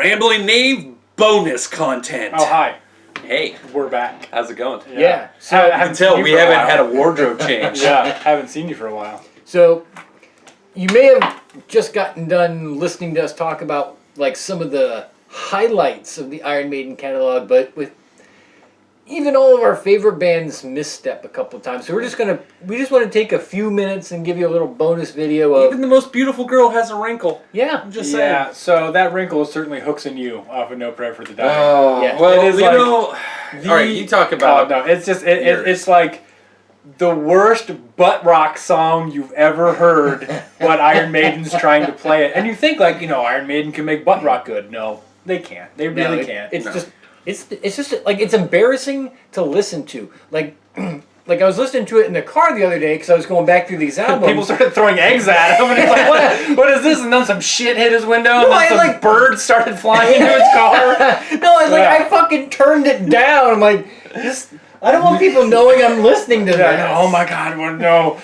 Rambling Knave bonus content. Oh, hi. Hey, We're back. how's it going? Yeah. So I can tell we haven't had a wardrobe change. Yeah, haven't seen you for a while. So, you may have just gotten done listening to us talk about like some of the highlights of the Iron Maiden catalog, but with even all of our favorite bands misstep a couple of times. So we just want to take a few minutes and give you a little bonus video of Even the most beautiful girl has a wrinkle. yeah. I'm just saying. Yeah, so that wrinkle is certainly hooks in you off of No Prayer for the Dying. Oh, Yeah. well, It is you like know. the- All right, you talk about. Oh, no, it's just, it's like the worst butt rock song you've ever heard when Iron Maiden's trying to play it. And you think, like, Iron Maiden can make butt rock good. No, they can't. They really can't. It's just it's just like it's embarrassing to listen to. Like like I was listening to it in the car the other day because I was going back through these albums. People started throwing eggs at him, and he's like, what is this? And then some shit hit his window, and No, then I some like- birds started flying into his car. No, I Yeah. I fucking turned it down. I'm like, I don't want people knowing I'm listening to Yeah, this. oh my God, well, no,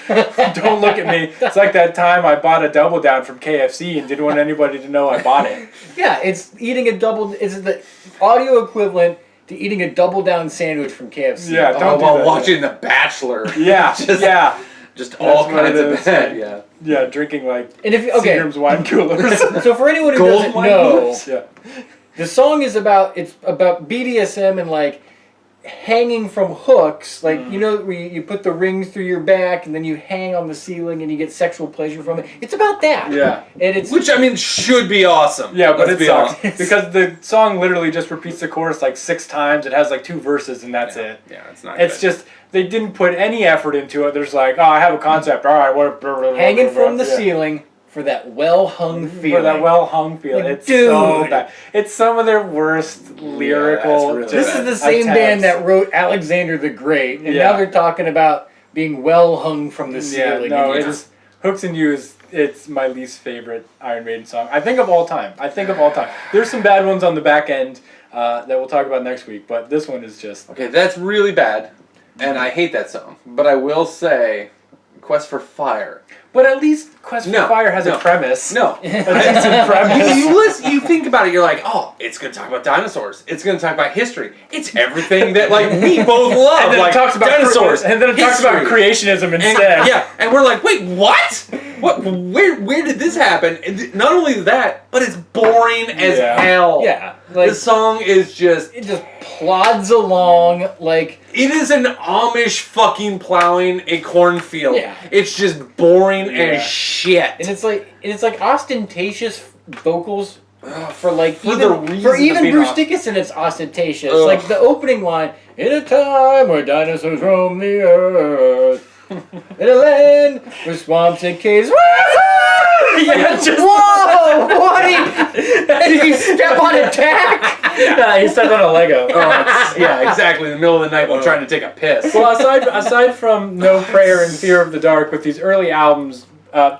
don't look at me. It's like that time I bought a Double Down from KFC and didn't want anybody to know I bought it. Yeah, it's eating a double. It's the audio equivalent to eating a double down sandwich from KFC. Yeah, don't do while that. watching The Bachelor. Yeah, Just- Just all That's what kinds it of is. bad. Yeah. yeah, drinking like And if okay, Seagram's wine coolers. so for anyone who Gold doesn't wine know, coolers? Yeah. the song is about BDSM and like hanging from hooks, like where you put the rings through your back and then you hang on the ceiling and you get sexual pleasure from it. It's about that. Yeah. And it's Which, I mean, should be awesome. Yeah, but Let's it be sucks honest. because the song literally just repeats the chorus like 6 times. It has like 2 verses and that's it. Yeah, it's not It's good. just they didn't put any effort into it. There's like, oh, I have a concept. All right, what? hanging from the Yeah. ceiling for that well hung feeling. For that well hung feeling. Like, It's so dude. bad. It's some of their worst lyrical. really This bad. is the same attempts. band that wrote Alexander the Great, and Yeah. now they're talking about being well hung from the Yeah, ceiling. no, And it's Hooks and You it's my least favorite Iron Maiden song. I think of all time. There's some bad ones on the back end that we'll talk about next week, but this one is just Okay, that's really bad, and I hate that song. But I will say, Quest for Fire. But at least Quest for No, Fire has no. a premise. No. A decent premise. You think about it, you're like, oh, it's going to talk about dinosaurs. It's going to talk about history. It's everything that, like, we both love. And then like, it talks about dinosaurs. and then it talks about history. creationism And, instead. yeah, and we're like, wait, what? What? Where did this happen? And not only that, but it's boring as Yeah. hell. yeah, like This song is just... it just plods along like It is an Amish fucking plowing a cornfield. Yeah. It's just boring Yeah. as shit. and it's like ostentatious vocals for like For the even reason for of even being Bruce ost- Dickinson it's ostentatious. Ugh. Like the opening line, in a time where dinosaurs roam the earth. In a land where swamps and caves. Yeah, just Whoa! What did he step on a tack? yeah, he stepped on a Lego. Yeah, exactly. In the middle of the night while trying to take a piss. Well, aside from No Prayer and Fear of the Dark, with these early albums,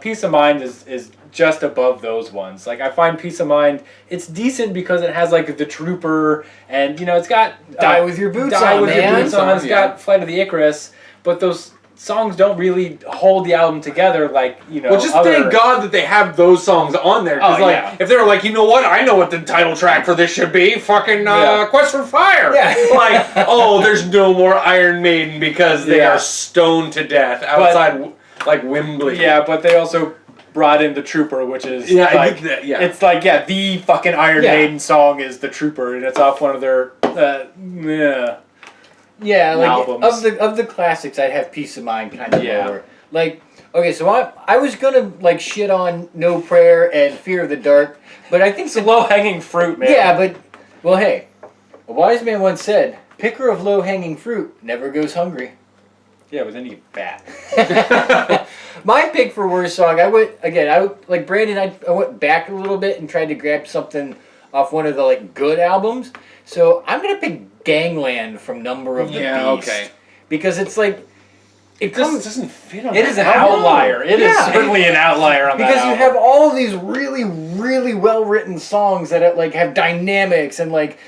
Peace of Mind is just above those ones. Like I find Peace of Mind, it's decent because it has like the Trooper, and it's got Die with your boots Die on, with man. your boots on. It's Yeah. got Flight of the Icarus, but those songs don't really hold the album together like Well, just other- thank God that they have those songs on there. Because, Oh, like, yeah. if they were like, you know what? I know what the title track for this should be. Fucking Yeah. Quest for Fire. Yeah. Like, oh, there's no more Iron Maiden because they Yeah. are stoned to death outside, like, Wembley. Yeah, but they also brought in the Trooper, which is Yeah, I like, get that, yeah. it's like the fucking Iron Yeah. Maiden song is the Trooper, and it's off one of their yeah. Yeah, like albums. of the classics, I'd have Peace of Mind kind of Yeah. lower. Like, okay, so I was gonna like shit on No Prayer and Fear of the Dark, but I think It's a low hanging fruit, man. yeah, but well, hey, a wise man once said, "Picker of low hanging fruit never goes hungry." Yeah, but then you get fat. My pick for worst song, I like Brandon. I went back a little bit and tried to grab something off one of the like good albums. So I'm gonna pick Gangland from Number of the Beast. Okay. Because it's like it comes. doesn't fit on It is an that album. outlier. It is Yeah. certainly an outlier on that Because you album. have all of these really, really well written songs that like have dynamics and like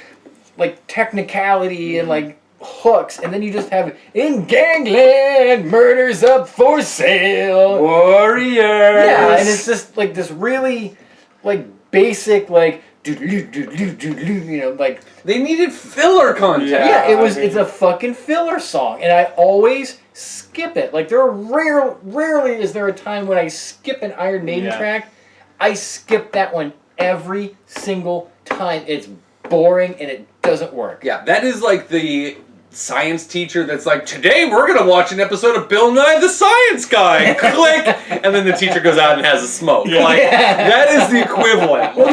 technicality and like hooks, and then you just have in Gangland, murders up for sale. Warriors. Yeah, and it's just like this really like basic like you know, like They needed filler content. yeah, I mean- it's a fucking filler song, and I always skip it. Like there are rarely is there a time when I skip an Iron Maiden Yeah. track. I skip that one every single time. It's boring and it doesn't work. Yeah, that is like the science teacher that's like, today we're going to watch an episode of Bill Nye the Science Guy. Click! And then the teacher goes out and has a smoke. Yeah. Like, that is the equivalent. Well,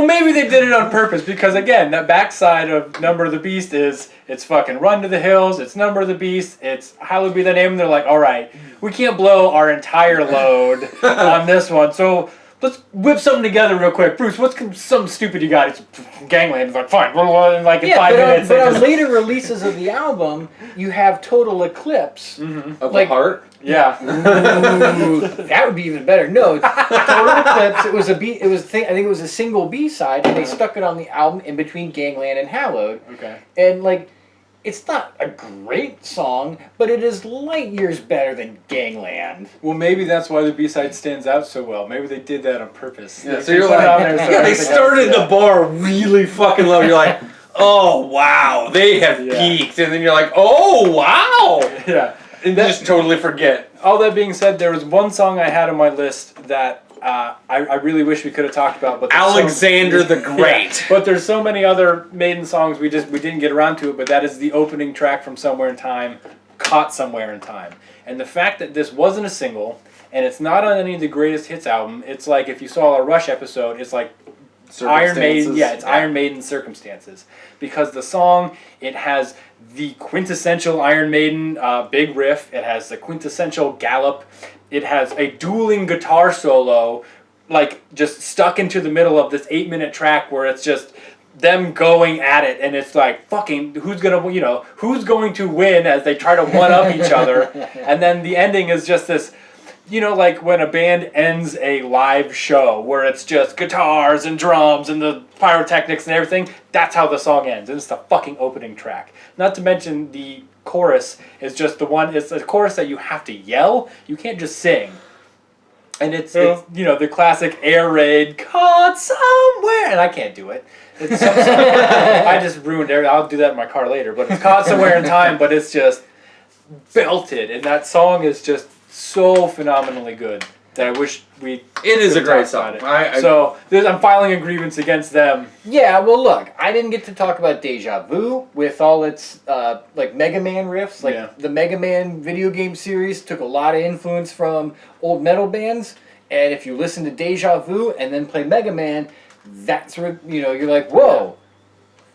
maybe they did it on purpose because again, that backside of Number of the Beast is it's fucking Run to the Hills, it's Number of the Beast, it's Hallowed Be the Name, and they're like, all right, we can't blow our entire load on this one, so let's whip something together real quick. Bruce, what's something stupid you got? It's Gangland. It's like fine, like in 5 minutes. But on later releases of the album, you have Total Eclipse. Of like- the heart? yeah. Ooh, that would be even better. No, it's Total Eclipse. It was a B. It was I think it was a single B side, and they stuck it on the album in between Gangland and Hallowed. Okay. And like, it's not a great song, but it is light years better than Gangland. Well, maybe that's why the B-side stands out so well. Maybe they did that on purpose. Yeah, They so you're put it like, on there so yeah, they everything started else- the bar really fucking low. You're like, oh, wow, they have Yeah. peaked. And then you're like, oh, wow. Yeah. And just totally forget. All that being said, there was one song I had on my list that I really wish we could have talked about, but there's Alexander the Yeah, Great. but there's so many other Maiden songs we didn't get around to it. But that is the opening track from Somewhere in Time, Caught Somewhere in Time, and the fact that this wasn't a single and it's not on any of the greatest hits album. It's like if you saw a Rush episode, it's like Iron Maiden. Yeah, it's Iron Maiden Circumstances, because the song, it has the quintessential Iron Maiden big riff. It has the quintessential gallop. It has a dueling guitar solo, like just stuck into the middle of this 8-minute track where it's just them going at it, and it's like fucking who's going to win as they try to one up each other, and then the ending is just this. You know, like when a band ends a live show where it's just guitars and drums and the pyrotechnics and everything, that's how the song ends. And it's the fucking opening track. Not to mention the chorus is just it's a chorus that you have to yell. You can't just sing. And it's the classic air raid, caught somewhere, and I can't do it. It's I just ruined it. I'll do that in my car later. But it's Caught Somewhere in Time, but it's just belted. And that song is just so phenomenally good that I wish we. It is a could great talk song. about it. So I'm filing a grievance against them. Yeah, well, look, I didn't get to talk about Deja Vu with all its like Mega Man riffs. Like Yeah. the Mega Man video game series took a lot of influence from old metal bands, and if you listen to Deja Vu and then play Mega Man, that's where you're like, whoa.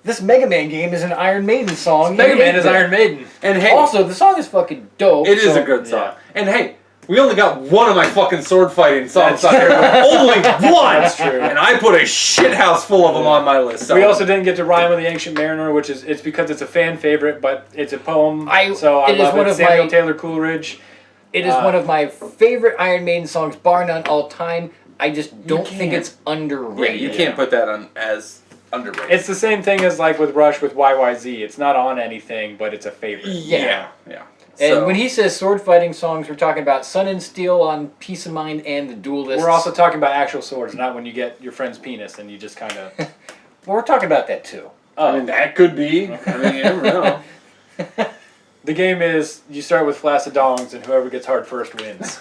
This Mega Man game is an Iron Maiden song. Mega You Man hate is that. Iron Maiden. And hey, Also, the song is fucking dope. it is so- a good song. yeah. And hey, we only got one of my fucking sword fighting songs That's on here. Only one! That's true. And I put a shit house full of them on my list. So. We also didn't get to Rhyme with the Ancient Mariner, which it's because it's a fan favorite, but it's a poem. I it is love one it. of Samuel my- Taylor Coleridge. It is one of my favorite Iron Maiden songs, bar none, all time. I just don't think can't. it's Yeah, underrated. you can't put that on as underrated. It's the same thing as like with Rush with YYZ. It's not on anything, but it's a favorite. Yeah. Yeah. And So- when he says sword fighting songs, we're talking about Sun and Steel on Peace of Mind and The Duelists. We're also talking about actual swords, not when you get your friend's penis and you just kind of. Well, we're talking about that too. I mean, that could be. I mean, you never know. The game is you start with flaccid dongs and whoever gets hard first wins.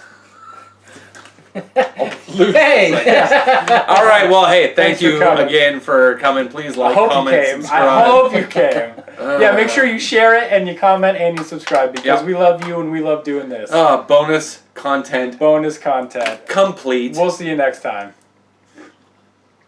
Hey! All right. Well, hey, thank Thanks for you coming. again for coming. Please I like, hope you comment, came. subscribe. I hope you came. Yeah, make sure you share it and you comment and you subscribe because Yep. we love you and we love doing this. Bonus content Bonus content. complete. We'll see you next time.